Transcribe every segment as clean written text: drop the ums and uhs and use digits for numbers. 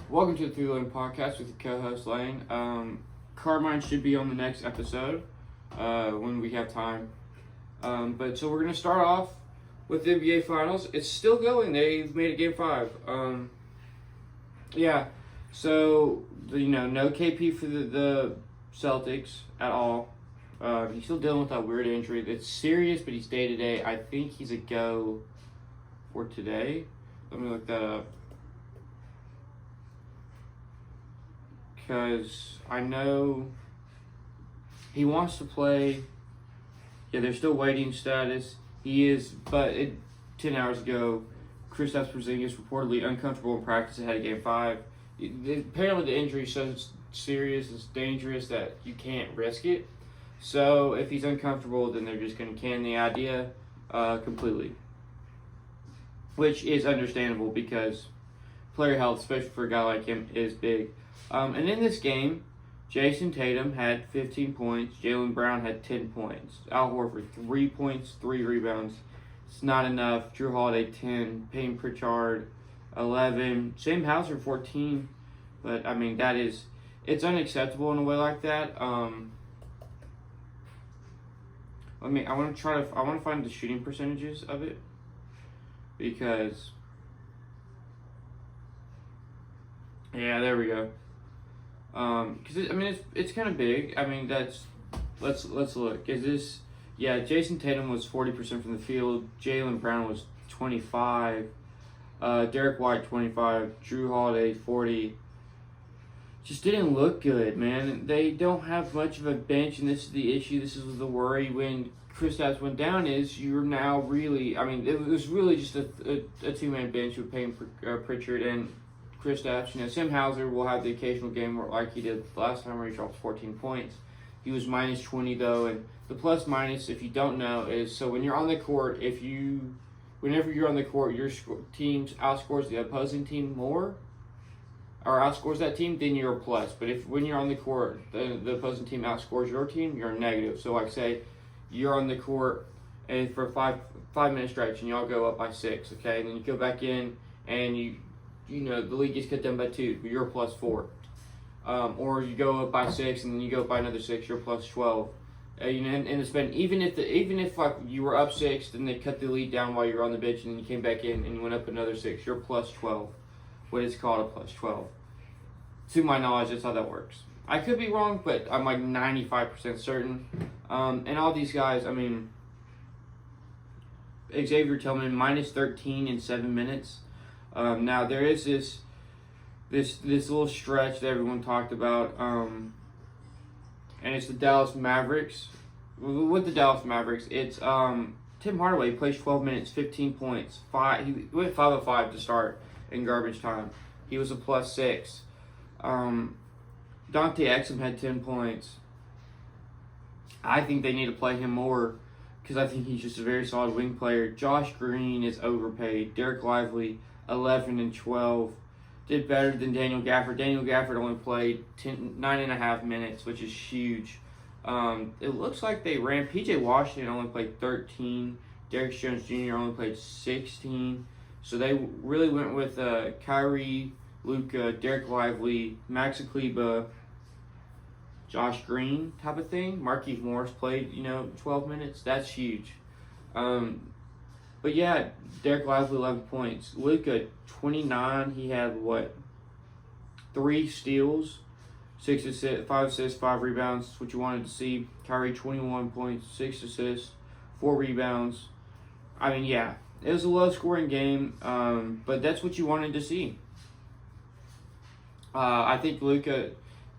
Welcome to the Three Lane Podcast with your co-host Lane. Carmine should be on the next episode when we have time. But so we're gonna start off with the NBA Finals. It's still going. They've made it Game 5. So no KP for the Celtics at all. He's still dealing with that weird injury. It's serious, but he's day to day. I think he's a go for today. Let me look that up. Because I know he wants to play. Yeah, they're still waiting status. He is, but 10 hours ago, Kristaps Porzingis reportedly uncomfortable in practice ahead of Game 5. Apparently the injury is so serious, it's dangerous that you can't risk it. So if he's uncomfortable, then they're just going to can the idea completely. Which is understandable because player health, especially for a guy like him, is big. And in this game, Jason Tatum had 15 points. Jaylen Brown had 10 points. Al Horford, 3 points, 3 rebounds. It's not enough. Drew Holiday, 10. Payne Pritchard, 11. Sam Hauser, 14. But, I mean, it's unacceptable in a way like that. I want to find the shooting percentages of it. Because, yeah, there we go. Because it's kind of big. I mean, let's look. Jason Tatum was 40% from the field. Jaylen Brown was 25. Derek White 25. Drew Holiday 40. Just didn't look good, man. They don't have much of a bench, and this is the issue. This is the worry when Kristaps went down. Is you're now really? I mean, it was really just a two-man bench with Payne Pritchard and Kristaps. Sam Hauser will have the occasional game like he did last time where he dropped 14 points. He was minus 20 though, and the plus minus, if you don't know, is so when you're on the court, whenever you're on the court, your team outscores the opposing team more, or outscores that team, then you're a plus. But when you're on the court, the opposing team outscores your team, you're a negative. So like say you're on the court and for a 5-minute stretch and y'all go up by 6, okay, and then you go back in and the league gets cut down by 2, but you're a plus 4. Or you go up by 6 and then you go up by another 6, you're plus 12. And it's been even if like you were up 6, then they cut the lead down while you were on the bench and then you came back in and you went up another 6, you're plus 12. What is called a plus 12. To my knowledge, that's how that works. I could be wrong, but I'm like 95% certain. And all these guys, I mean, Xavier Tillman minus 13 in 7 minutes. Now there is this little stretch that everyone talked about, and it's the Dallas Mavericks. With the Dallas Mavericks, it's Tim Hardaway plays 12 minutes, 15 points. He went 5 of 5 to start in garbage time. He was a plus 6. Dante Exum had 10 points. I think they need to play him more because I think he's just a very solid wing player. Josh Green is overpaid. Derek Lively, 11 and 12, did better than Daniel Gafford. Daniel Gafford only played 9.5 minutes, which is huge. It looks like they ran. PJ Washington only played 13. Derek Jones Jr. only played 16. So they really went with Kyrie, Luka, Derek Lively, Max Kleba, Josh Green type of thing. Markieff Morris played 12 minutes. That's huge. But yeah, Derek Lively, 11 points. Luka, 29. He had 3 steals, 5 assists, 5 rebounds. That's what you wanted to see. Kyrie, 21 points, 6 assists, 4 rebounds. I mean, yeah, it was a low-scoring game, but that's what you wanted to see. I think Luka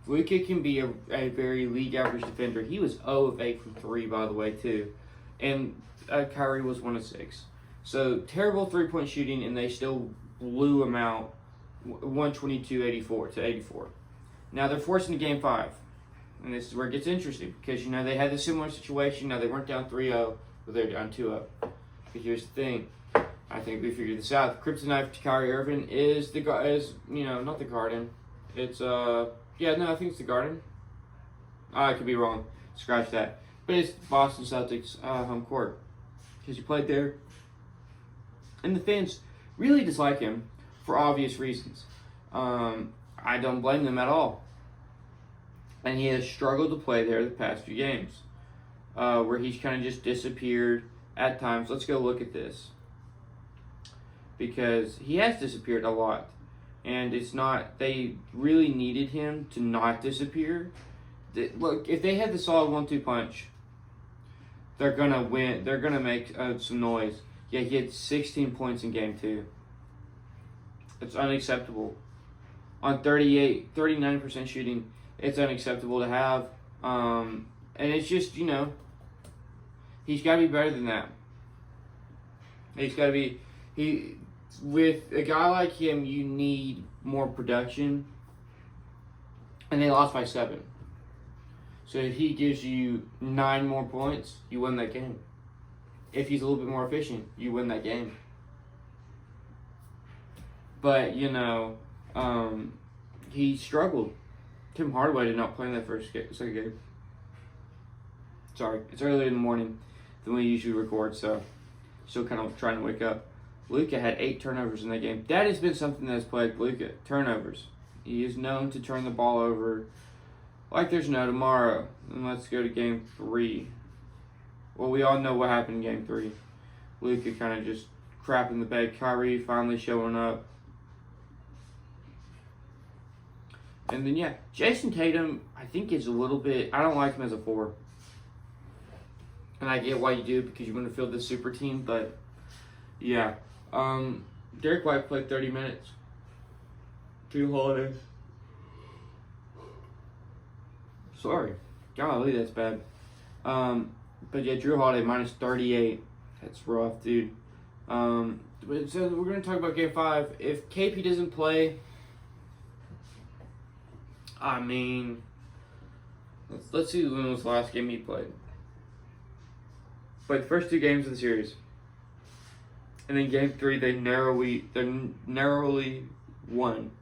can be a very league average defender. He was 0 of 8 from 3, by the way, too. And Kyrie was 1 of 6. So, terrible three-point shooting, and they still blew him out 122-84 to 84. Now, they're forcing to Game 5. And this is where it gets interesting because, they had a similar situation. Now, they weren't down 3-0, but they're down 2-0. But here's the thing. I think we figured this out. The kryptonite to Kyrie Irving is not the Garden. It's, I think it's the Garden. I could be wrong. Scratch that. But it's Boston Celtics home court. Because he played there. And the fans really dislike him for obvious reasons. I don't blame them at all. And he has struggled to play there the past few games, where he's kind of just disappeared at times. Let's go look at this, because he has disappeared a lot, and it's not. They really needed him to not disappear. Look, if they had the solid 1-2 punch, they're gonna win. They're gonna make some noise. Yeah, he had 16 points in game 2. It's unacceptable. On 39% shooting, it's unacceptable to have. And it's just, he's got to be better than that. He's got to be, with a guy like him, you need more production. And they lost by 7. So if he gives you 9 more points, you win that game. If he's a little bit more efficient, you win that game. But, he struggled. Tim Hardaway did not play in that second game. Sorry, it's earlier in the morning than we usually record, so still kind of trying to wake up. Luka had 8 turnovers in that game. That has been something that's plagued Luka. Turnovers. He is known to turn the ball over like there's no tomorrow. And let's go to game 3. Well, we all know what happened in game 3. Luka kind of just crap in the bed. Kyrie finally showing up. And then, Jason Tatum, I think, is a little bit... I don't like him as a 4. And I get why you do, because you want to field the super team, but, yeah. Derek White played 30 minutes. Drew Holiday. Sorry. Golly, that's bad. But, yeah, Drew Holiday, minus 38. That's rough, dude. So we're going to talk about Game 5. If KP doesn't play... I mean, let's see when was the last game he played. Played the first 2 games of the series, and then game 3 they narrowly won.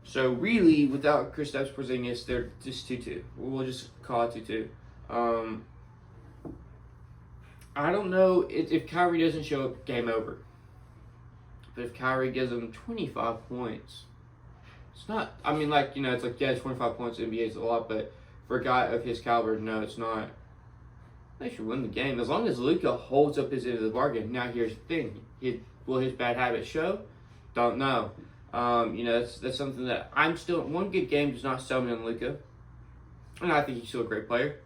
So really, without Kristaps Porzingis, they're just 2-2. We'll just call it 2-2. I don't know if Kyrie doesn't show up, game over. But if Kyrie gives them 25 points. It's not, it's like, yeah, 25 points in the NBA is a lot, but for a guy of his caliber, no, it's not. They should win the game. As long as Luka holds up his end of the bargain. Now, here's the thing. Will his bad habits show? Don't know. That's something that one good game does not sell me on Luka. And I think he's still a great player.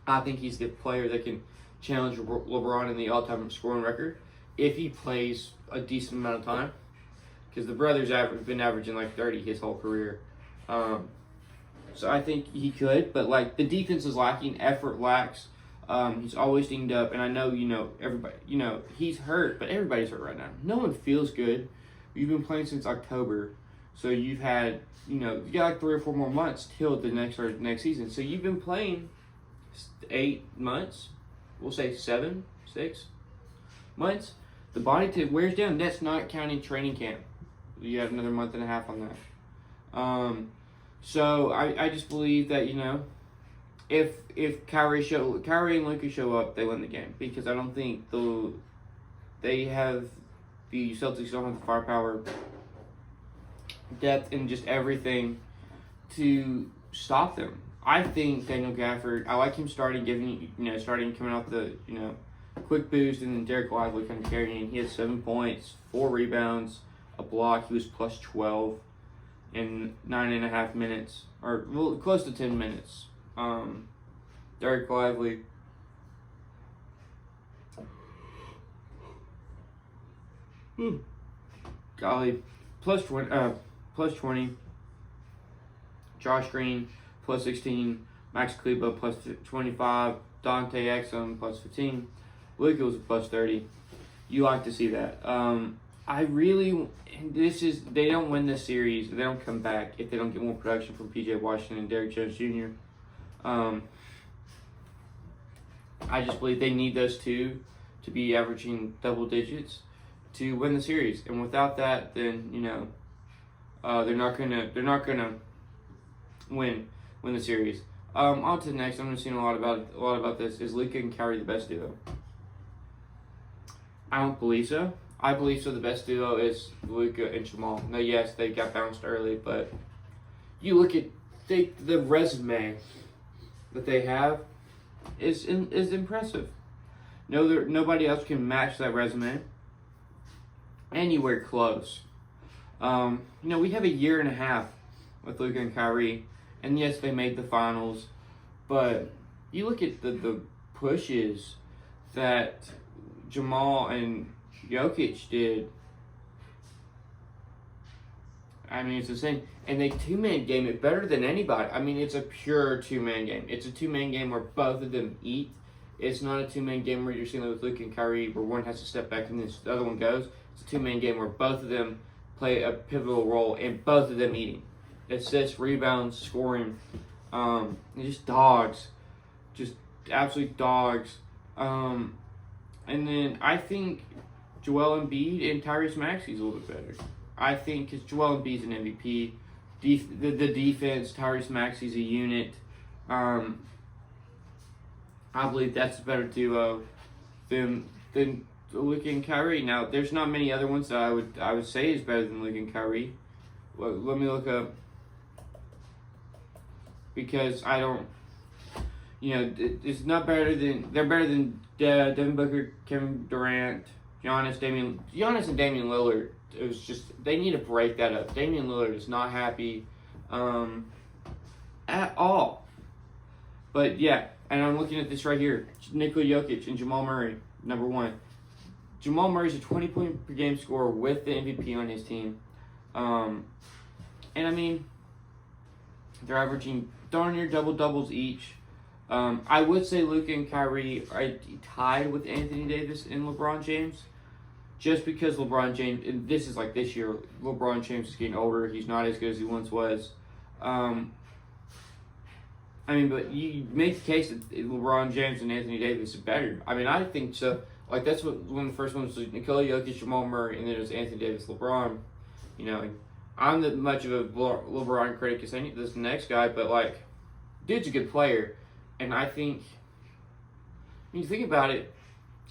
I think he's the player that can challenge LeBron in the all-time scoring record if he plays a decent amount of time. Because the brother's been averaging like 30 his whole career. So I think he could, but the defense is lacking, effort lacks. He's always dinged up, and I know, everybody, he's hurt, but everybody's hurt right now. No one feels good. You've been playing since October, so you've had, you got 3 or 4 more months till the next season. So you've been playing 8 months, we'll say 6 months. The body wears down. That's not counting training camp. You have another month and a half on that. So I just believe that, if Kyrie and Luka show up, they win the game, because I don't think the Celtics don't have the firepower, depth, and just everything to stop them. I think Daniel Gafford, I like him starting coming off the, quick boost, and then Derek Lively kind of carrying. He had 7 points, 4 rebounds, a block. He was plus 12 in 9.5 minutes, or close to 10 minutes. Derek Lively. Golly, plus 20. Josh Green plus 16. Max Kleba plus 25. Dante Exum plus 15. Luka was plus 30. You like to see that. They don't win this series, they don't come back if they don't get more production from PJ Washington and Derrick Jones Jr. I just believe they need those two to be averaging double digits to win the series, and without that, then they're not gonna win the series. On to the next. I'm seeing a lot about this. Is Luka and Kyrie the best duo? I don't believe so. I believe so. The best duo is Luka and Jamal. Now, yes, they got bounced early, but you look at the resume that they have is impressive. Nobody else can match that resume anywhere close. We have a year and a half with Luka and Kyrie, and yes, they made the finals, but you look at the pushes that Jamal and Jokic did. I mean, it's insane. And they two-man game it better than anybody. I mean, it's a pure two-man game. It's a two-man game where both of them eat. It's not a two-man game where you're seeing it with Luka and Kyrie where one has to step back and the other one goes. It's a two-man game where both of them play a pivotal role and both of them eating. Assists, rebounds, scoring. They're just dogs. Just absolute dogs. And then I think Joel Embiid and Tyrese Maxey's a little bit better. I think because Joel Embiid's an MVP. The defense, Tyrese Maxey's a unit. I believe that's a better duo than Luka and Kyrie. Now, there's not many other ones that I would say is better than Luka and Kyrie. Well, let me look up because I don't. It's not better than they're better than Devin Booker, Kevin Durant, Giannis and Damian Lillard. It was just they need to break that up. Damian Lillard is not happy at all. But yeah, and I'm looking at this right here: Nikola Jokic and Jamal Murray, number one. Jamal Murray's a 20-point per game scorer with the MVP on his team, and I mean they're averaging darn near double doubles each. I would say Luka and Kyrie are tied with Anthony Davis and LeBron James. Just because LeBron James, and this is like this year, LeBron James is getting older. He's not as good as he once was. But you make the case that LeBron James and Anthony Davis are better. I mean, I think so. Like, that's what one of the first ones was Nikola Jokic, Jamal Murray, and then it was Anthony Davis, LeBron. I'm not much of a LeBron critic as this next guy, but, like, dude's a good player. And I think, when you think about it,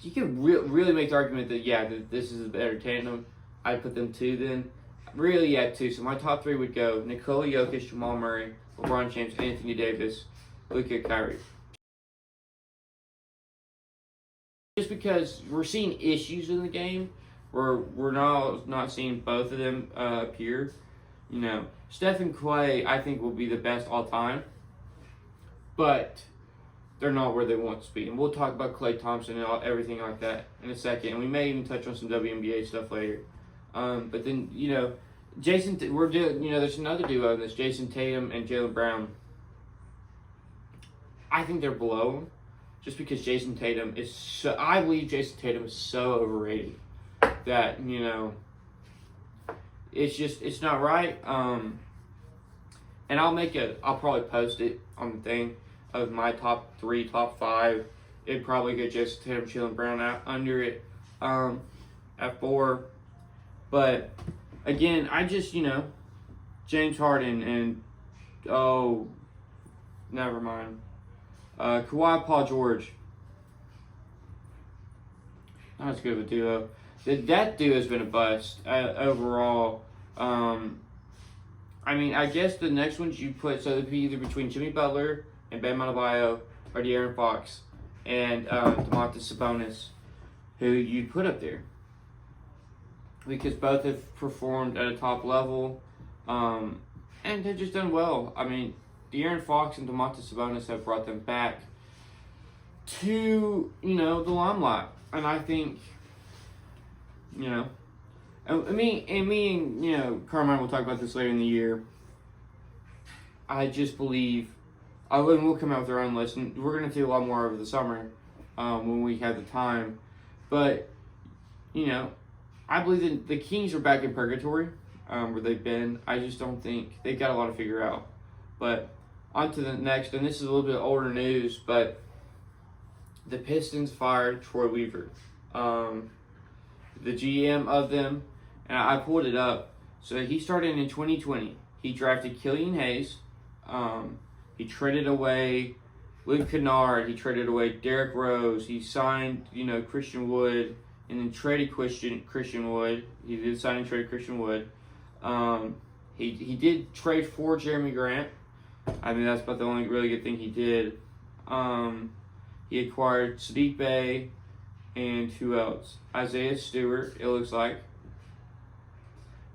you can really make the argument that this is a better tandem. I'd put them two then. Really, two. So my top three would go Nikola Jokic, Jamal Murray, LeBron James, Anthony Davis, Luka, Kyrie. Just because we're seeing issues in the game, we're not seeing both of them appear. Steph and Klay, I think, will be the best all time. But they're not where they want to be. And we'll talk about Klay Thompson and everything like that in a second. And we may even touch on some WNBA stuff later. But then, we're doing, there's another duo in this, Jason Tatum and Jaylen Brown. I think they're below them just because Jason Tatum I believe Jason Tatum is so overrated that, it's not right. And I'll probably post it on the thing of my top 3, top 5. It'd probably get Jason Tatum, Jaylen Brown out under it at 4. But again, I just, James Harden and, never mind. Kawhi, Paul George. Not as good of a duo. That duo has been a bust overall. I guess the next ones you put, so it'd be either between Jimmy Butler and Bam Adebayo or De'Aaron Fox and Domantas Sabonis, who you put up there. Because both have performed at a top level and they've just done well. De'Aaron Fox and Domantas Sabonis have brought them back to, the limelight. And I think, me and Carmine will talk about this later in the year. I just believe, we'll come out with our own list, and we're going to do a lot more over the summer when we have the time. But, I believe that the Kings are back in purgatory where they've been. I just don't think they've got a lot to figure out. But on to the next, and this is a little bit older news, but the Pistons fired Troy Weaver, the GM of them, and I pulled it up. So he started in 2020. He drafted Killian Hayes. He traded away Luke Kennard. He traded away Derrick Rose. He signed, Christian Wood and then traded Christian Wood. He did sign and trade Christian Wood. He did trade for Jeremy Grant. I mean, that's about the only really good thing he did. He acquired Sadiq Bey and who else? Isaiah Stewart, it looks like.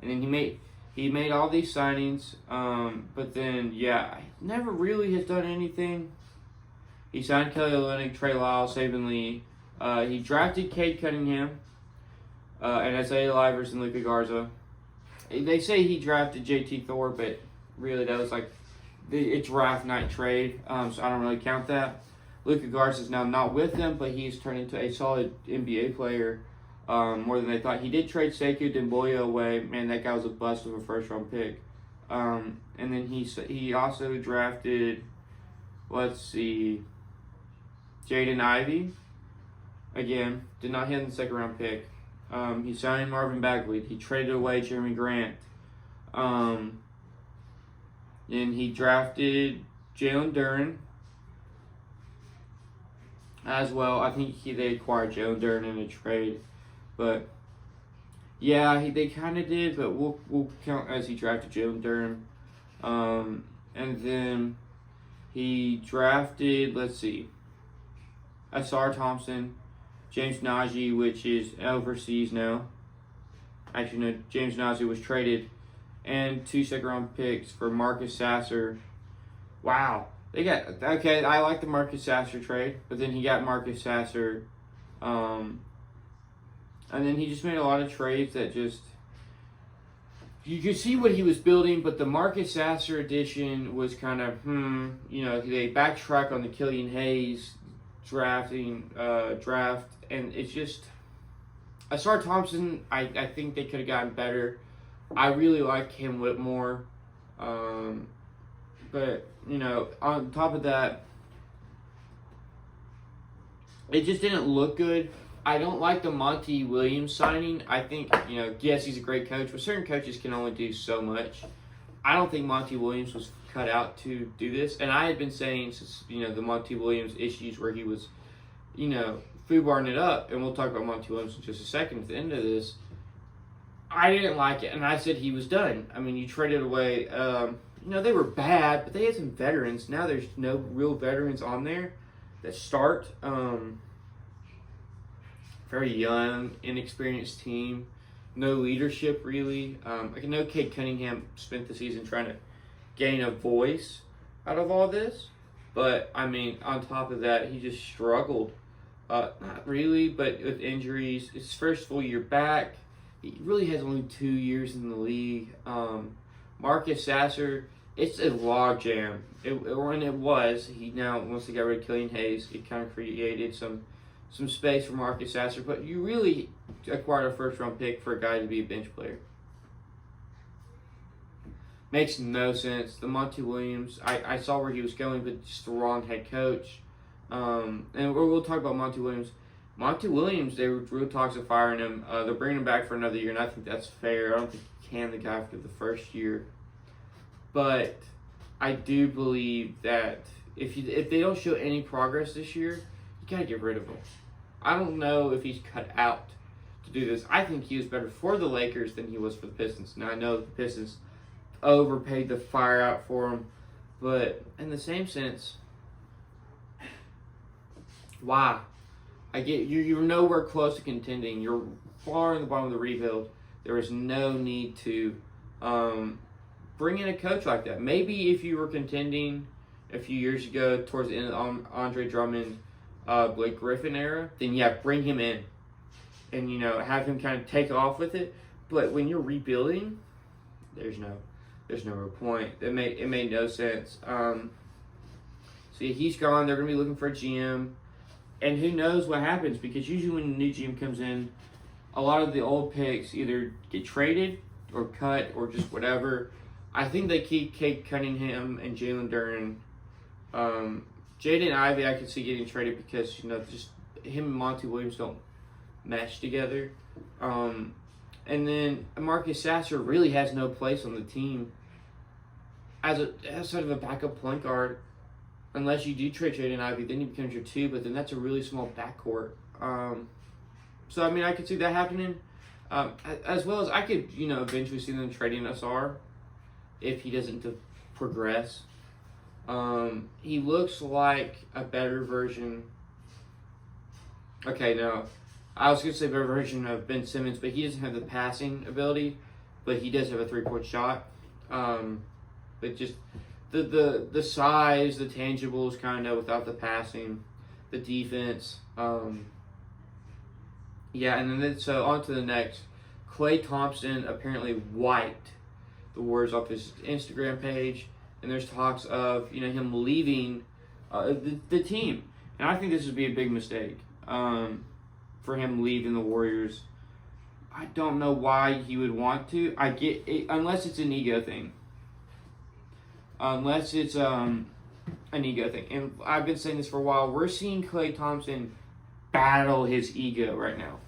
And then he made all these signings, but then, yeah, never really has done anything. He signed Kelly Olynyk, Trey Lyles, Saban Lee. He drafted Cade Cunningham and Isaiah Livers and Luka Garza. They say he drafted JT Thor, but really that was like a draft night trade, so I don't really count that. Luka Garza is now not with them, but he's turned into a solid NBA player more than they thought. He did trade Sekou Doumbouya away. Man, that guy was a bust of a first-round pick. And then he also drafted, let's see, Jaden Ivey. Again, did not hit in the second-round pick. He signed Marvin Bagley. He traded away Jeremy Grant. And he drafted Jalen Duren as well. I think they acquired Jalen Duren in a trade. But, yeah, they kind of did, but we'll count as he drafted Jalen Duren. And then he drafted, let's see, Asar Thompson, James Najee, which is overseas now. Actually, no, James Najee was traded. And 2 second-round picks for Marcus Sasser. Wow. Okay, I like the Marcus Sasser trade, but then he got Marcus Sasser. And then he just made a lot of trades that just... You could see what he was building, but the Marcus Sasser addition was kind of, they backtrack on the Killian Hayes draft, and it's just... Asar Thompson, I think they could have gotten better. I really like Cam Whitmore. But, on top of that, it just didn't look good. I don't like the Monty Williams signing. I think, yes, he's a great coach, but certain coaches can only do so much. I don't think Monty Williams was cut out to do this. And I had been saying since, the Monty Williams issues where he was, foobarring it up, and we'll talk about Monty Williams in just a second at the end of this. I didn't like it, and I said he was done. I mean, you traded away, they were bad, but they had some veterans. Now there's no real veterans on there that start. Very young, inexperienced team. No leadership, really. I know Cade Cunningham spent the season trying to gain a voice out of all this. But, on top of that, he just struggled. Not really, but with injuries. His first full year back. He really has only 2 years in the league. Marcus Sasser, it's a log jam. When it was, once he got rid of Killian Hayes, it kind of created some space for Marcus Sasser. But you really acquired a first-round pick for a guy to be a bench player. Makes no sense. The Monty Williams, I saw where he was going, but just the wrong head coach. And we'll talk about Monty Williams. Monty Williams, they were real talks of firing him. They're bringing him back for another year, and I think that's fair. I don't think you can the guy after the first year. But I do believe that if they don't show any progress this year, you got to get rid of him. I don't know if he's cut out to do this. I think he was better for the Lakers than he was for the Pistons. Now, I know the Pistons overpaid the fire out for him, but in the same sense, why? I get you're nowhere close to contending. You're far in the bottom of the rebuild. There is no need to bring in a coach like that. Maybe if you were contending a few years ago towards the end of Andre Drummond, Blake Griffin era, then bring him in and have him kind of take off with it. But when you're rebuilding, there's no real point. It made no sense. So he's gone. They're gonna be looking for a GM. And who knows what happens, because usually when a new GM comes in, a lot of the old picks either get traded or cut or just whatever. I think they keep Cade Cunningham and Jalen Duren. Jaden Ivey I could see getting traded because, just him and Monty Williams don't mesh together. And then Marcus Sasser really has no place on the team as sort of a backup point guard. Unless you do trade Jaden Ivey, then he becomes your 2, but then that's a really small backcourt. So, I mean, I could see that happening. As well as I could, eventually see them trading SR if he doesn't progress. He looks like a better version. Okay, no. I was going to say better version of Ben Simmons, but he doesn't have the passing ability, but he does have a 3-point shot. But just the size, the tangibles kind of without the passing, the defense. Yeah, and then so on to the next. Klay Thompson apparently wiped the Warriors off his Instagram page, and there's talks of him leaving the team, and I think this would be a big mistake for him leaving the Warriors. I don't know why he would want to. I get it, unless it's an ego thing. Unless it's an ego thing, and I've been saying this for a while. We're seeing Klay Thompson battle his ego right now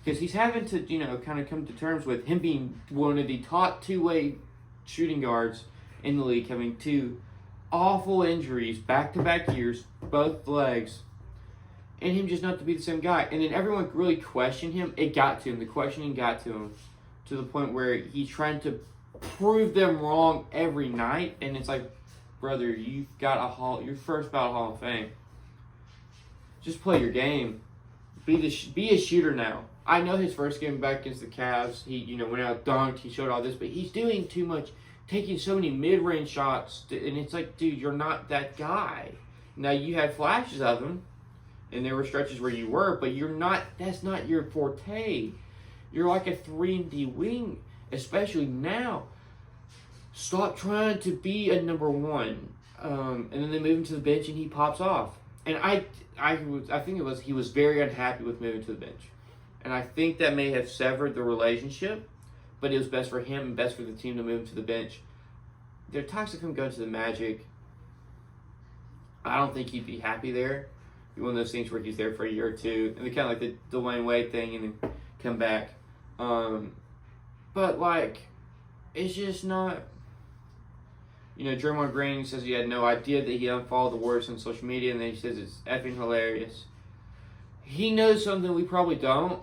because he's having to kind of come to terms with him being one of the top two-way shooting guards in the league, having 2 awful injuries back-to-back years, both legs, and him just not to be the same guy. And then everyone really questioned him. It got to him. The questioning got to him to the point where he's trying to prove them wrong every night. And it's like, brother, you've got your first ballot Hall of Fame. Just play your game. Be a shooter now. I know his first game back against the Cavs, he went out, dunked, he showed all this, but he's doing too much, taking so many mid-range shots, and it's like, dude, you're not that guy. Now, you had flashes of him, and there were stretches where you were, but that's not your forte. You're like a 3-and-D wing, especially now. Stop trying to be a number 1. And then they move him to the bench, and he pops off. And I think he was very unhappy with moving to the bench. And I think that may have severed the relationship, but it was best for him and best for the team to move him to the bench. They're talks of him going to the Magic. I don't think he'd be happy there. It'd be one of those things where he's there for a year or two, and they kind of like the Dwayne Wade thing, and then come back. But like, it's just not. Draymond Green says he had no idea that he unfollowed the Warriors on social media, and then he says it's effing hilarious. He knows something we probably don't,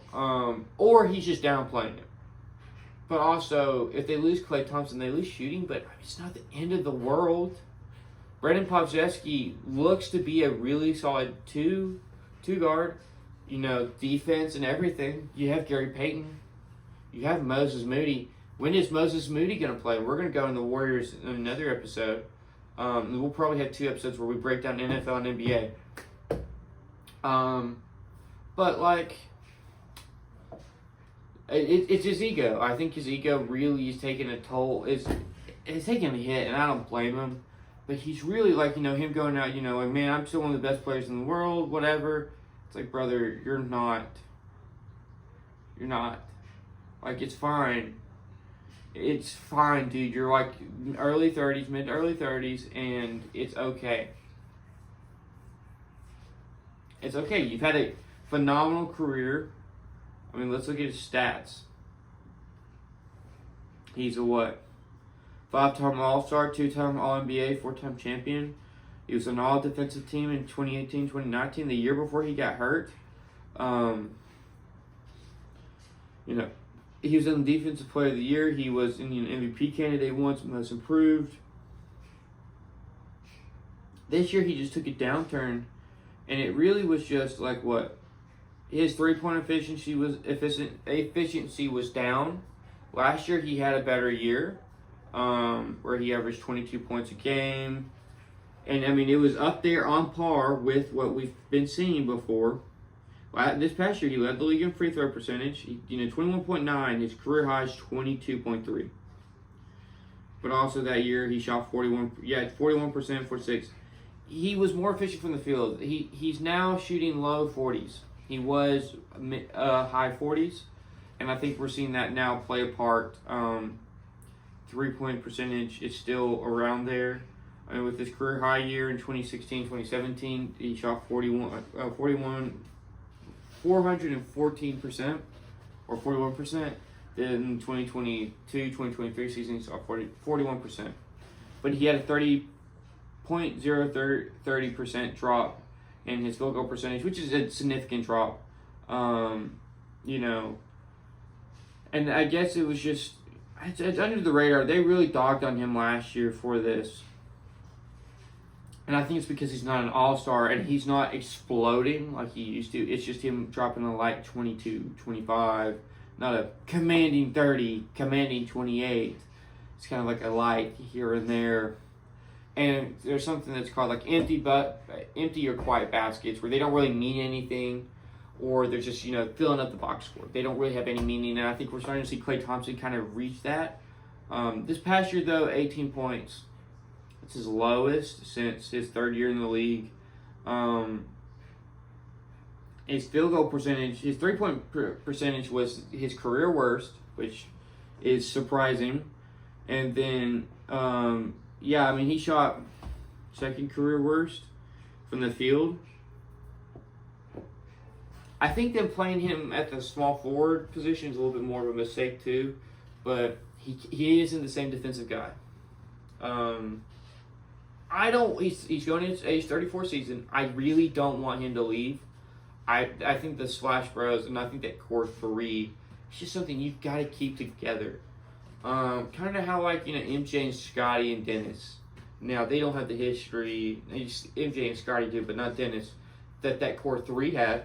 or he's just downplaying it. But also, if they lose Klay Thompson, they lose shooting, but it's not the end of the world. Brandon Podziemski looks to be a really solid two guard, defense and everything. You have Gary Payton. You have Moses Moody. When is Moses Moody going to play? We're going to go in the Warriors in another episode. And we'll probably have 2 episodes where we break down NFL and NBA. But, like, it's his ego. I think his ego really is taking a toll. It's taking a hit, and I don't blame him. But he's really, like, him going out, like, man, I'm still one of the best players in the world, whatever. It's like, brother, you're not. You're not. Like, it's fine. It's fine, dude. You're, like, early 30s, mid-early 30s, and it's okay. It's okay. You've had a phenomenal career. I mean, let's look at his stats. He's a what? 5-time All-Star, 2-time All-NBA, 4-time champion. He was an All-Defensive Team in 2018, 2019, the year before he got hurt. He was in the Defensive Player of the Year. He was in the MVP candidate once, Most Improved. This year, he just took a downturn, and it really was just like what? His three-point efficiency was down. Last year, he had a better year, where he averaged 22 points a game. And, I mean, it was up there on par with what we've been seeing before. This past year, he led the league in free throw percentage. 21.9. His career high is 22.3. But also that year, he shot 41%, 46. He was more efficient from the field. He's now shooting low 40s. He was high 40s, and I think we're seeing that now play a part. 3-point percentage is still around there. I mean, with his career high year in 2016, 2017, he shot 414% or 41%. Then in 2022, 2023 season, he saw 41%. But he had a 30% drop in his field goal percentage, which is a significant drop. you know, and I guess it was just, it's under the radar. They really dogged on him last year for this. And I think it's because he's not an all-star and he's not exploding like he used to. It's just him dropping a light 22, 25, not a commanding 30, commanding 28. It's kind of like a light here and there. And there's something that's called like empty or quiet baskets where they don't really mean anything, or they're just, filling up the box score. They don't really have any meaning, and I think we're starting to see Klay Thompson kind of reach that. This past year, though, 18 points. It's his lowest since his third year in the league. His field goal percentage, his three-point percentage was his career worst, which is surprising. And then, he shot second career worst from the field. I think them playing him at the small forward position is a little bit more of a mistake too, but he isn't the same defensive guy. He's going into his age 34 season. I really don't want him to leave. I think the Splash Bros and I think that core three, it's just something you've got to keep together. Kind of how MJ and Scotty and Dennis. Now they don't have the history. MJ and Scotty do, but not Dennis. That core three had.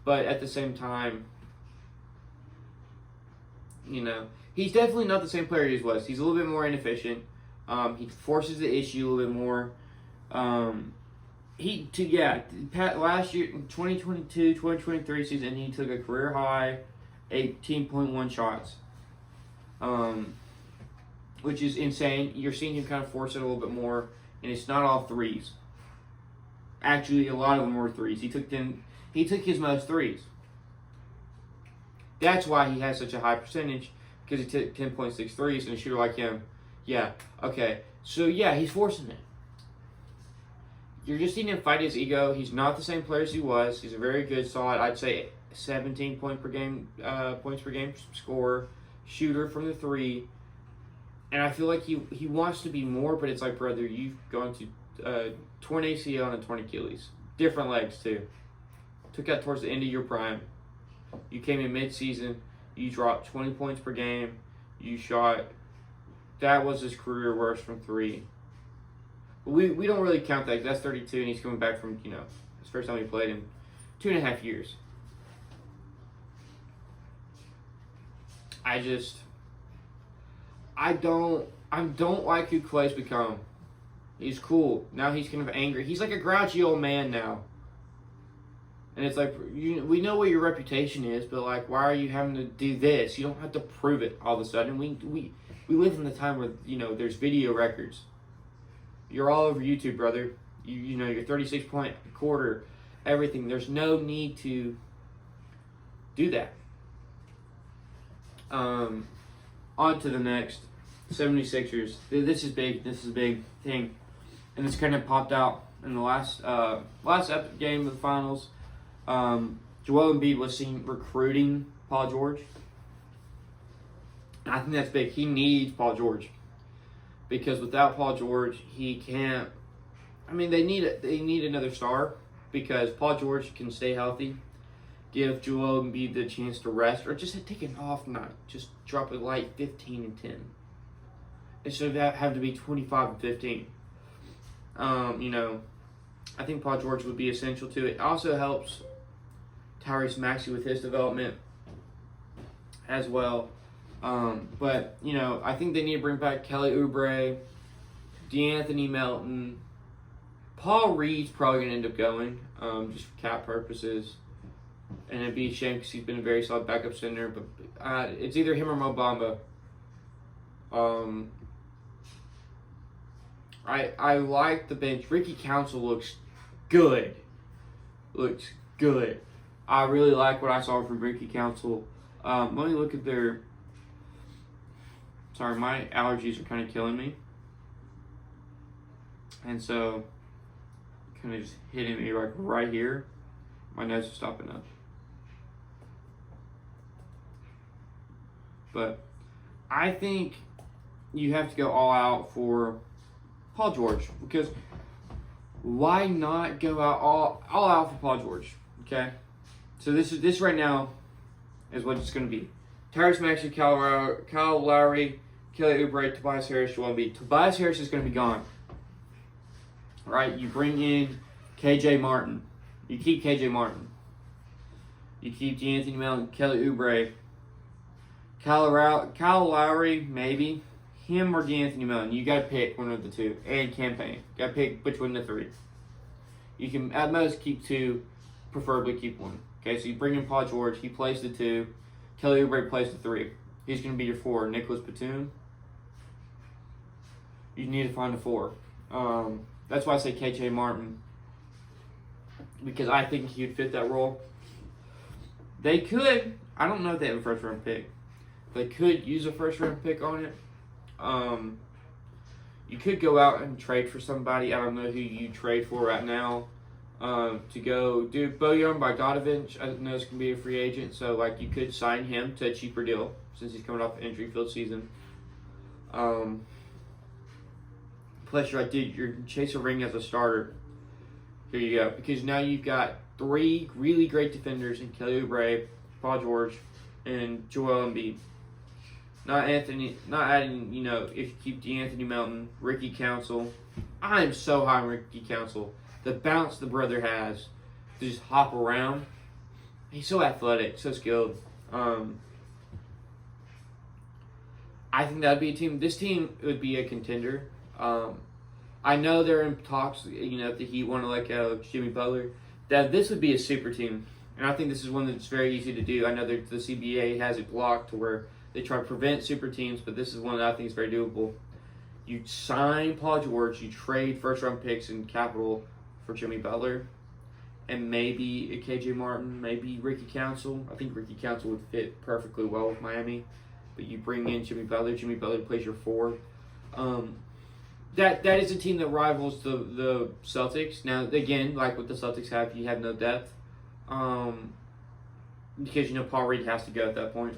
But at the same time, he's definitely not the same player he was. He's a little bit more inefficient. He forces the issue a little bit more. Last year, 2022, 2023 season, he took a career high 18.1 shots. Which is insane. You're seeing him kind of force it a little bit more, and it's not all threes. Actually, a lot of them were threes. He took his most threes. That's why he has such a high percentage, because he took 10.6 threes, and a shooter like him, yeah, okay. So, yeah, he's forcing it. You're just seeing him fight his ego. He's not the same player as he was. He's a very good, solid, I'd say 17 points per game scorer, shooter from the three. And I feel like he wants to be more, but it's like, brother, you've gone to torn ACL and a torn Achilles. Different legs, too. Took out towards the end of your prime. You came in mid-season. You dropped 20 points per game. You shot. That was his career worst from three. We don't really count that. That's 32, and he's coming back from, his first time he played in 2.5 years. I don't like who Klay's become. He's cool. Now he's kind of angry. He's like a grouchy old man now. And it's like, we know what your reputation is, but like, why are you having to do this? You don't have to prove it all of a sudden. We live in the time where, there's video records. You're all over YouTube, brother. Your 36-point quarter, everything. There's no need to do that. On to the next. 76ers. This is big. This is a big thing. And this kind of popped out in the last game of the finals. Joel Embiid was seen recruiting Paul George. I think that's big. He needs Paul George. Because without Paul George, he can't. They need another star. Because Paul George can stay healthy. Give Joel Embiid the chance to rest, or just take an off night. Just drop it like 15 and 10. Instead of that having to be 25 and 15. I think Paul George would be essential to it. It also helps Tyrese Maxey with his development as well. But I think they need to bring back Kelly Oubre, DeAnthony Melton. Paul Reed's probably going to end up going, just for cap purposes. And it'd be a shame because he's been a very solid backup center. But it's either him or Mo Bamba. I like the bench. Ricky Council looks good. I really like what I saw from Ricky Council. Let me look at their... Sorry, my allergies are kind of killing me. And so, kind of just hitting me like right here. My nose is stopping up. But I think you have to go all out for Paul George, because why not go out all out for Paul George? Okay, so this right now, is what it's going to be. Tyrese Maxey, Kyle Lowry, Kelly Oubre, Tobias Harris, Joel Embiid. Tobias Harris is going to be gone. Right? You bring in KJ Martin. You keep KJ Martin. You keep D'Anthony Melton, Kelly Oubre. Kyle Lowry, maybe. Him or D'Anthony Melton. You got to pick one of the two. And campaign. Got to pick which one of the three. You can at most keep two, preferably keep one. Okay, so you bring in Paul George. He plays the 2. Kelly Oubre plays the 3. He's going to be your 4. Nicholas Batum. You need to find a 4. That's why I say KJ Martin. Because I think he would fit that role. They could. I don't know if they have a first-round pick. They could use a first-round pick on it. You could go out and trade for somebody. I don't know who you trade for right now. To go do Bojan Bogdanovic. I know it's going to be a free agent, so like you could sign him to a cheaper deal since he's coming off an injury-filled season. Plus, you're like, dude, you're chasing a ring as a starter. Here you go. Because now you've got 3 really great defenders in Kelly Oubre, Paul George, and Joel Embiid. Not adding, if you keep D'Anthony Melton, Ricky Council. I am so high on Ricky Council. The bounce the brother has to just hop around. He's so athletic, so skilled. I think that'd be a team. This team would be a contender. I know they're in talks, if the Heat want to let go of Jimmy Butler. That this would be a super team. And I think this is one that's very easy to do. I know that the CBA has it blocked to where they try to prevent super teams, but this is one that I think is very doable. You sign Paul George, you trade first-round picks and capital for Jimmy Butler, and maybe a KJ Martin, maybe Ricky Council. I think Ricky Council would fit perfectly well with Miami, but you bring in Jimmy Butler. Jimmy Butler plays your 4. That is a team that rivals the Celtics. Now, again, like what the Celtics have, you have no depth, because Paul Reed has to go at that point.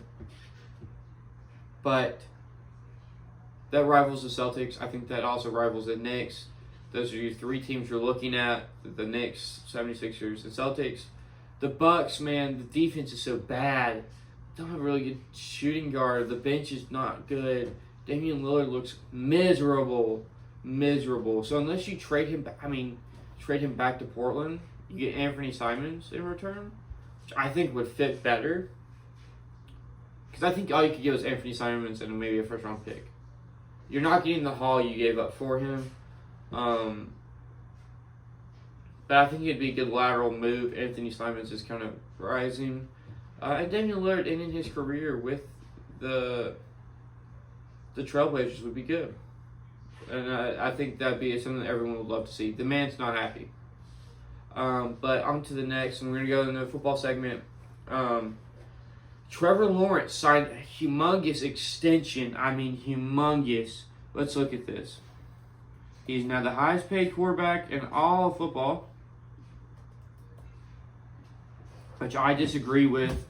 But that rivals the Celtics. I think that also rivals the Knicks. Those are your 3 teams you're looking at: the Knicks, 76ers, and Celtics. The Bucks, man, the defense is so bad. Don't have a really good shooting guard. The bench is not good. Damian Lillard looks miserable. So unless you trade him back to Portland, you get Anthony Simons in return, which I think would fit better. Because I think all you could get was Anthony Simons and maybe a first-round pick. You're not getting the haul you gave up for him. But I think it'd be a good lateral move. Anthony Simons is kind of rising. And Damian Lillard ending his career with the Trailblazers would be good. And I think that'd be something that everyone would love to see. The man's not happy. But on to the next, and we're going to go into the football segment. Trevor Lawrence signed a humongous extension. I mean, humongous. Let's look at this. He's now the highest paid quarterback in all of football, which I disagree with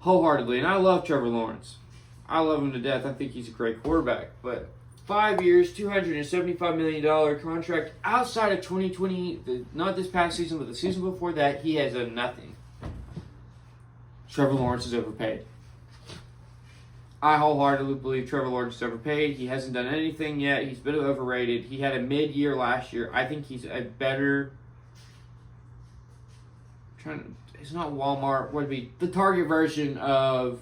wholeheartedly. And I love Trevor Lawrence. I love him to death. I think he's a great quarterback. But 5 years, $275 million contract outside of 2020, not this past season, but the season before that, he has done nothing. Trevor Lawrence is overpaid. I wholeheartedly believe Trevor Lawrence is overpaid. He hasn't done anything yet. He's been overrated. He had a mid-year last year. I think he's a better... It's not Walmart. What would it be? The Target version of...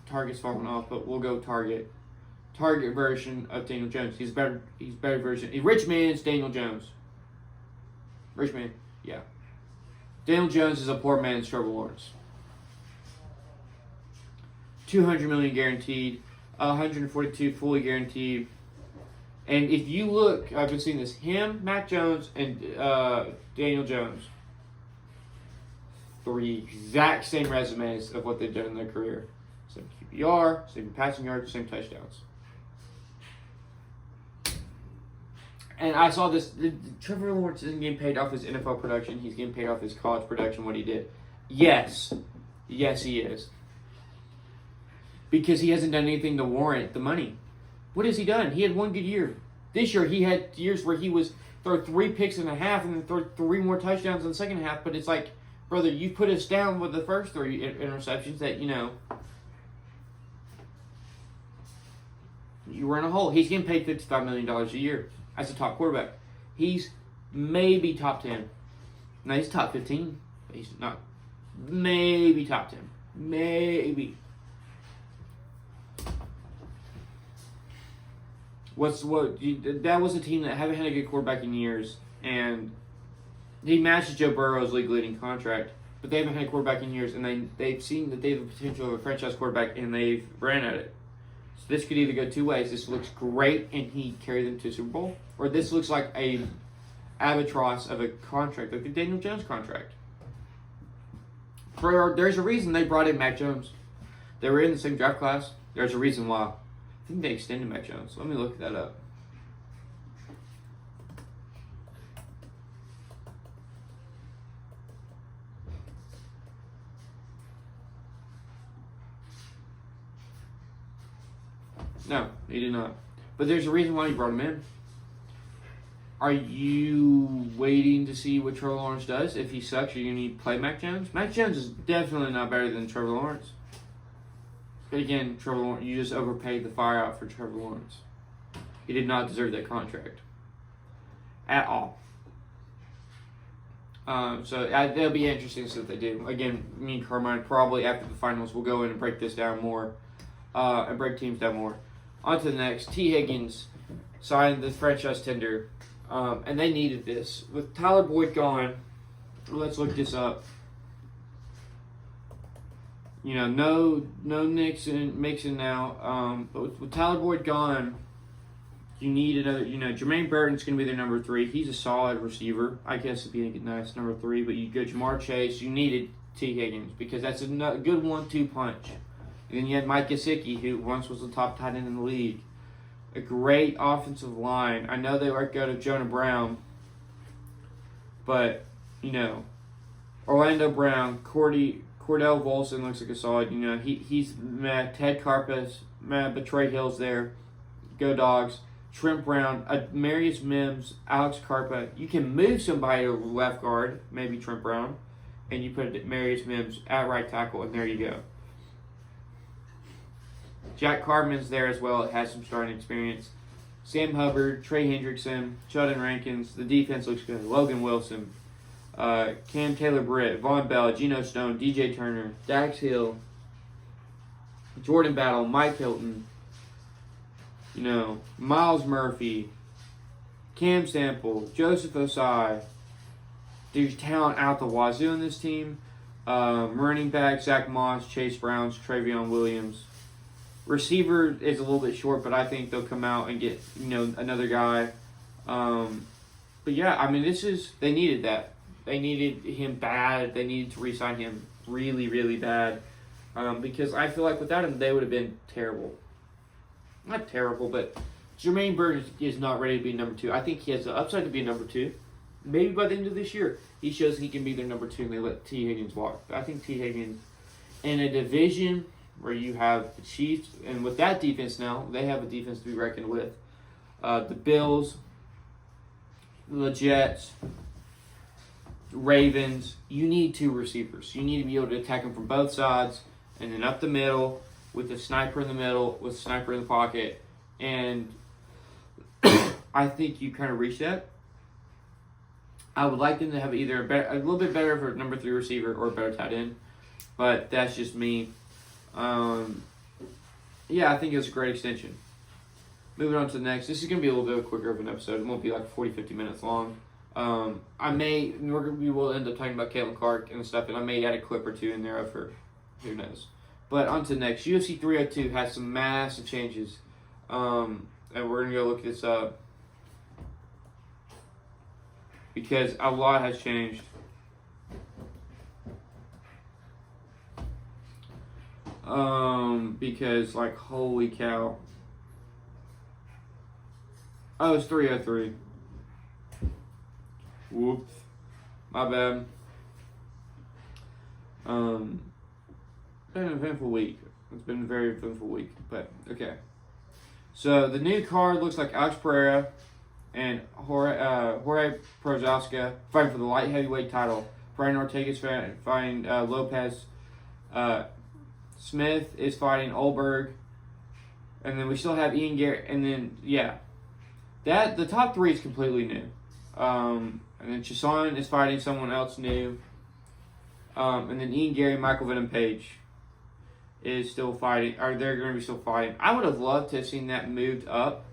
Target's falling off, but we'll go Target. Target version of Daniel Jones. He's better version. Rich man's Daniel Jones. Rich man, yeah. Daniel Jones is a poor man's Trevor Lawrence. $200 million guaranteed, $142 fully guaranteed. And if you look, I've been seeing this: him, Mac Jones, and Daniel Jones. 3 exact same resumes of what they've done in their career. Same QBR, same passing yards, same touchdowns. And I saw this. Trevor Lawrence isn't getting paid off his NFL production. He's getting paid off his college production, what he did. Yes, he is. Because he hasn't done anything to warrant the money. What has he done? He had 1 good year. This year, he had years where he was throw 3 picks in a half and then throw 3 more touchdowns in the second half. But it's like, brother, you put us down with the first 3 interceptions that, you were in a hole. He's getting paid $55 million a year as a top quarterback. He's maybe top 10. No, he's top 15. But he's not. Maybe top 10. Maybe. That was a team that haven't had a good quarterback in years, and he matches Joe Burrow's league-leading contract, but they haven't had a quarterback in years, and they've seen that they have the potential of a franchise quarterback, and they've ran at it. So this could either go 2 ways. This looks great, and he carried them to Super Bowl, or this looks like a albatross of a contract, like the Daniel Jones contract. There's a reason they brought in Mac Jones. They were in the same draft class. There's a reason why. I think they extended Mac Jones. Let me look that up. No, he did not. But there's a reason why he brought him in. Are you waiting to see what Trevor Lawrence does? If he sucks, are you going to play Mac Jones? Mac Jones is definitely not better than Trevor Lawrence. But again, Trevor Lawrence, you just overpaid the fire out for Trevor Lawrence. He did not deserve that contract. At all. So that'll be interesting to see what they do. Again, me and Carmine probably after the finals will go in and break this down more. And break teams down more. On to the next. T. Higgins signed the franchise tender. And they needed this. With Tyler Boyd gone, let's look this up. No Mixon now. But with Tyler Boyd gone, you need another. Jermaine Burton's going to be their number 3. He's a solid receiver. I guess it'd be a nice number 3. But you go Jamar Chase. You needed T. Higgins because that's a good 1-2 punch. And then you had Mike Gesicki, who once was the top tight end in the league. A great offensive line. I know they let go of Jonah Brown, but Orlando Brown, Cordell Volson looks like a solid. He's mad. Ted Karpus, mad, but Trey Hill's there. Go Dogs. Trent Brown, Marius Mims, Alex Karpa. You can move somebody to left guard, maybe Trent Brown, and you put Marius Mims at right tackle, and there you go. Jack Carman's there as well. It has some starting experience. Sam Hubbard, Trey Hendrickson, Sheldon Rankins. The defense looks good. Logan Wilson, Cam Taylor-Britt, Von Bell, Geno Stone, DJ Turner, Dax Hill, Jordan Battle, Mike Hilton, Miles Murphy, Cam Sample, Joseph Osai. There's talent out the wazoo in this team. Running back, Zach Moss, Chase Browns, Travion Williams. Receiver is a little bit short, but I think they'll come out and get, another guy. But yeah, they needed that. They needed him bad. They needed to re-sign him really, really bad. Because I feel like without him, they would have been terrible. Not terrible, but Jermaine Burton is not ready to be number 2. I think he has the upside to be number 2. Maybe by the end of this year, he shows he can be their number 2 and they let T. Higgins walk. But I think T. Higgins, in a division where you have the Chiefs, and with that defense now, they have a defense to be reckoned with. The Bills, the Jets, Ravens, you need 2 receivers. You need to be able to attack them from both sides, and then up the middle, with a sniper in the middle, with a sniper in the pocket, and I think you kind of reach that. I would like them to have either a little bit better for number 3 receiver or a better tight end, but that's just me. I think it's a great extension. Moving on to the next. This is going to be a little bit quicker of an episode. It won't be like 40, 50 minutes long. We will end up talking about Caitlin Clark and stuff, and I may add a clip or 2 in there of her. Who knows? But on to the next. UFC 302 has some massive changes. And we're going to go look this up. Because a lot has changed. Because, holy cow. Oh, it's 303. Whoops. My bad. Been an eventful week. It's been a very eventful week, but okay. So, the new card looks like Alex Pereira and Jorge Prochazka fighting for the light heavyweight title. Brian Ortega's fighting Lopez. Smith is fighting Olberg. And then we still have Ian Gary. And then, yeah. The top 3 is completely new. And then Chison is fighting someone else new. And then Ian Gary, Michael Venom Page is still fighting. Or they're going to be still fighting. I would have loved to have seen that moved up.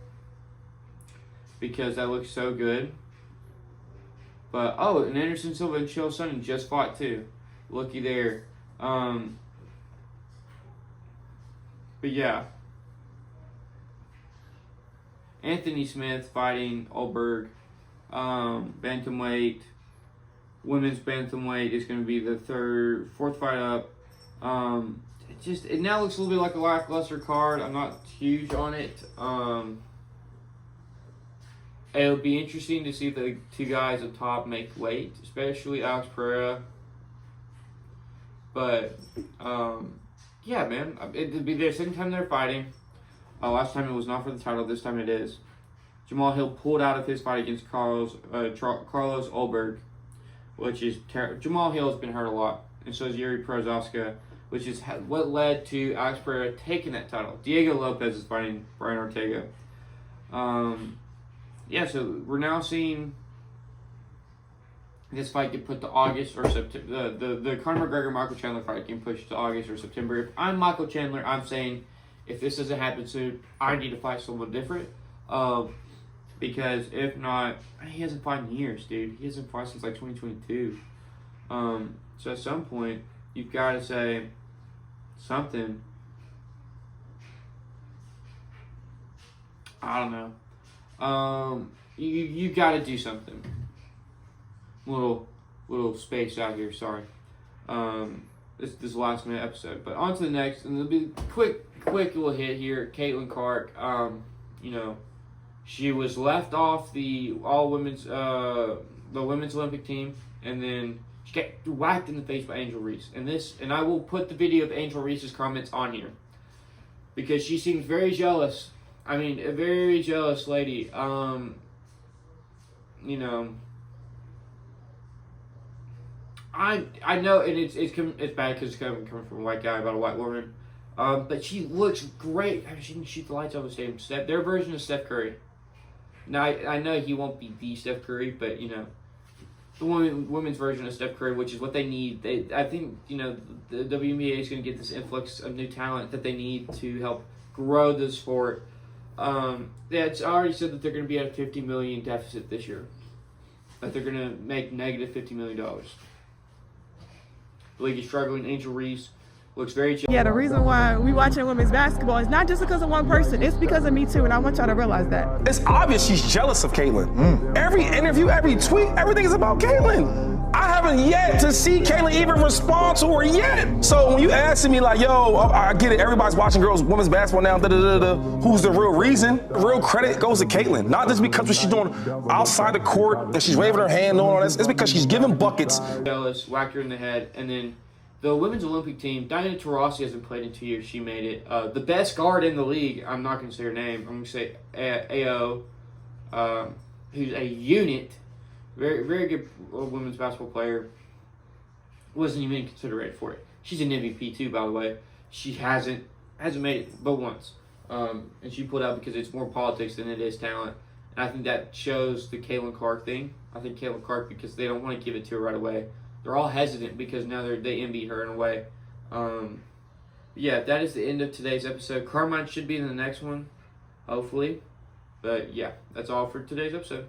Because that looks so good. But, and Anderson Silva and Chael Sonnen just fought too. Looky there. But yeah. Anthony Smith fighting Olberg. Bantamweight. Women's bantamweight is going to be the fourth fight up. It now looks a little bit like a lackluster card. I'm not huge on it. It'll be interesting to see the 2 guys up top make weight, especially Alex Pereira. But, yeah, man. It'll be their second time they're fighting. Last time it was not for the title. This time it is. Jamal Hill pulled out of his fight against Carlos Olberg, which is terrible. Jamal Hill has been hurt a lot, and so is Yuri Prochazka, which is what led to Alex Pereira taking that title. Diego Lopez is fighting Brian Ortega. Yeah, so we're now seeing this fight get put to August or September. The Conor McGregor-Michael Chandler fight can push to August or September. If I'm Michael Chandler, I'm saying if this doesn't happen soon, I need to fight someone different. Because if not, he hasn't fought in years, dude. He hasn't fought since like 2022. So at some point, you've got to say something. I don't know. You got to do something. Little space out here. Sorry. This last minute episode, but on to the next, and it'll be quick little hit here. Caitlin Clark. She was left off the women's Olympic team, and then she got whacked in the face by Angel Reese. And I will put the video of Angel Reese's comments on here because she seems very jealous. I mean, a very jealous lady. I know, and it's bad because it's coming from a white guy about a white woman. But she looks great. I mean, she can shoot the lights out of the stadium. Their version of Steph Curry. Now, I know he won't be the Steph Curry, but, the women's version of Steph Curry, which is what they need. I think, the WNBA is going to get this influx of new talent that they need to help grow the sport. It's already said that they're going to be at a $50 million deficit this year. That they're going to make negative $50 million. The league is struggling. Angel Reese looks very chill. Yeah, the reason why we watching women's basketball is not just because of one person. It's because of me too, and I want y'all to realize that. It's obvious she's jealous of Caitlyn. Every interview, every tweet, everything is about Caitlyn. I haven't yet to see Caitlyn even respond to her yet. So when you asking me like, yo, I get it, everybody's watching women's basketball now, who's the real reason? The real credit goes to Caitlyn. Not just because what she's doing outside the court, that she's waving her hand on all that. It's because she's giving buckets. Jealous, whacked her in the head, and then the women's Olympic team, Diana Taurasi hasn't played in 2 years. She made it. The best guard in the league, I'm not going to say her name. I'm going to say AO, who's a unit. Very, very good women's basketball player. Wasn't even considered for it. She's an MVP too, by the way. She hasn't made it but once. And she pulled out because it's more politics than it is talent. And I think that shows the Caitlin Clark thing. I think Caitlin Clark, because they don't want to give it to her right away. They're all hesitant because now they envy her in a way. Yeah, that is the end of today's episode. Carmine should be in the next one, hopefully. But yeah, that's all for today's episode.